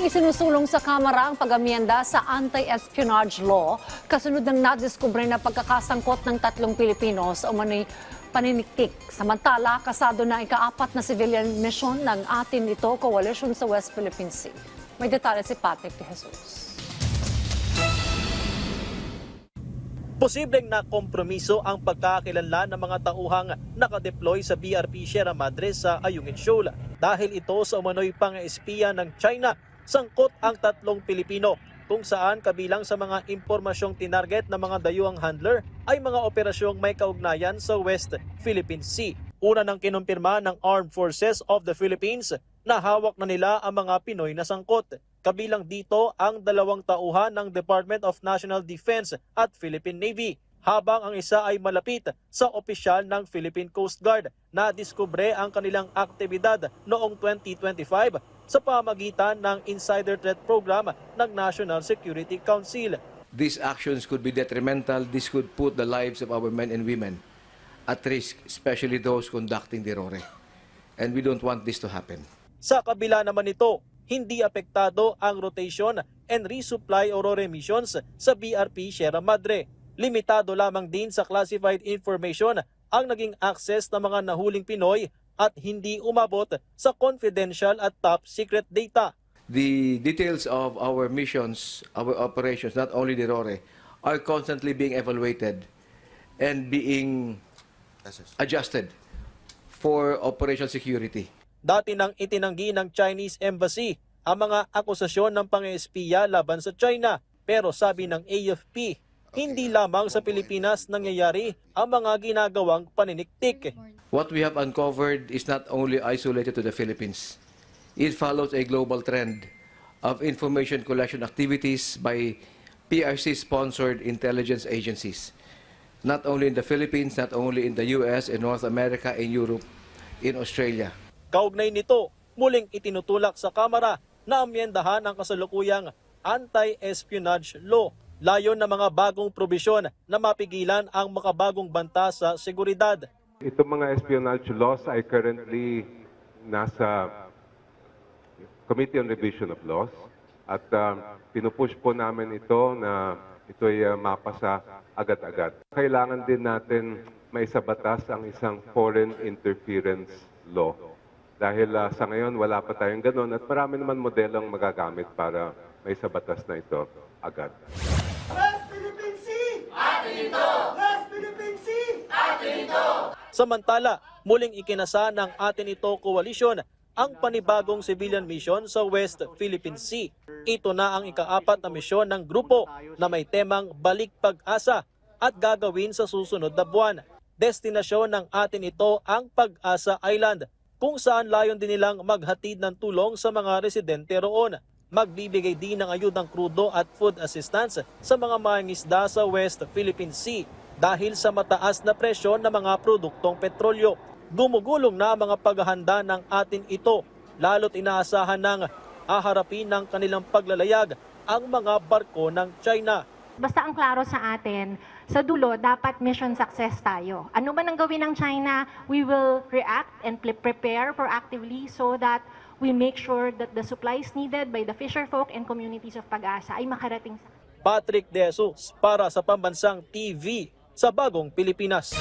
Muling isinusulong sa Kamara ang pag-amyenda sa anti-espionage law kasunod ng nadiskubre na pagkakasangkot ng 3 Pilipino sa umano'y paniniktik. Samantala, kasado na ika-4 na civilian mission ng atin ito coalition sa West Philippine Sea. May detalye si Patrick de Jesus. Posibleng nakompromiso ang pagkakakilanlan ng mga tauhang nakadeploy sa BRP Sierra Madre sa Ayungin Shoal dahil ito sa umano'y pang-espiya ng China. Sangkot ang 3 Pilipino kung saan kabilang sa mga impormasyong tinarget ng mga dayuhang handler ay mga operasyong may kaugnayan sa West Philippine Sea. Una nang kinumpirma ng Armed Forces of the Philippines na hawak na nila ang mga Pinoy na sangkot. Kabilang dito ang 2 tauhan ng Department of National Defense at Philippine Navy, habang ang isa ay malapit sa opisyal ng Philippine Coast Guard na diskubre ang kanilang aktibidad noong 2025 sa pamagitan ng Insider Threat Program ng National Security Council. These actions could be detrimental. This could put the lives of our men and women at risk, especially those conducting the RORE. And we don't want this to happen. Sa kabila naman nito, hindi apektado ang rotation and resupply o RORE missions sa BRP Sierra Madre. Limitado lamang din sa classified information ang naging access ng mga nahuling Pinoy at hindi umabot sa confidential at top secret data. The details of our missions, our operations, not only the RORE, are constantly being evaluated and being adjusted for operational security. Dati nang itinanggi ng Chinese Embassy ang mga akusasyon ng pang-espiya laban sa China. Pero sabi ng AFP, hindi lamang sa Pilipinas nangyayari ang mga ginagawang paniniktik. What we have uncovered is not only isolated to the Philippines. It follows a global trend of information collection activities by PRC-sponsored intelligence agencies, not only in the Philippines, not only in the US, in North America, in Europe, in Australia. Kaugnay nito, muling itinutulak sa Kamara na amyendahan ang kasalukuyang anti-espionage law. Layon ng mga bagong probisyon na mapigilan ang makabagong banta sa seguridad. Itong mga espionage laws ay currently nasa Committee on Revision of Laws at pinupush po namin ito na ito'y mapasa agad-agad. Kailangan din natin maisabatas ang isang foreign interference law. Dahil sa ngayon wala pa tayong ganun at marami naman modelong magagamit para maisabatas na ito agad. West Philippine Sea! Atin ito! West Philippine Sea! Atin ito! Samantala, muling ikinasa ng Atin Ito Coalition ang panibagong civilian mission sa West Philippine Sea. Ito na ang ika-4 na misyon ng grupo na may temang Balik Pag-asa at gagawin sa susunod na buwan. Destinasyon ng Atin Ito ang Pag-asa Island, kung saan layon din nilang maghatid ng tulong sa mga residente roon. Magbibigay din ng ayudang krudo at food assistance sa mga mangingisda sa West Philippine Sea dahil sa mataas na presyo ng mga produktong petrolyo. Gumugulong na ang mga paghahanda ng Atin Ito, lalo't inaasahan ng haharapin ng kanilang paglalayag ang mga barko ng China. Basta ang klaro sa atin, sa dulo, dapat mission success tayo. Ano man ang gawin ng China, we will react and prepare proactively so that we make sure that the supplies needed by the fisherfolk and communities of Pag-asa ay makarating sa Patrick de Jesus para sa Pambansang TV sa Bagong Pilipinas.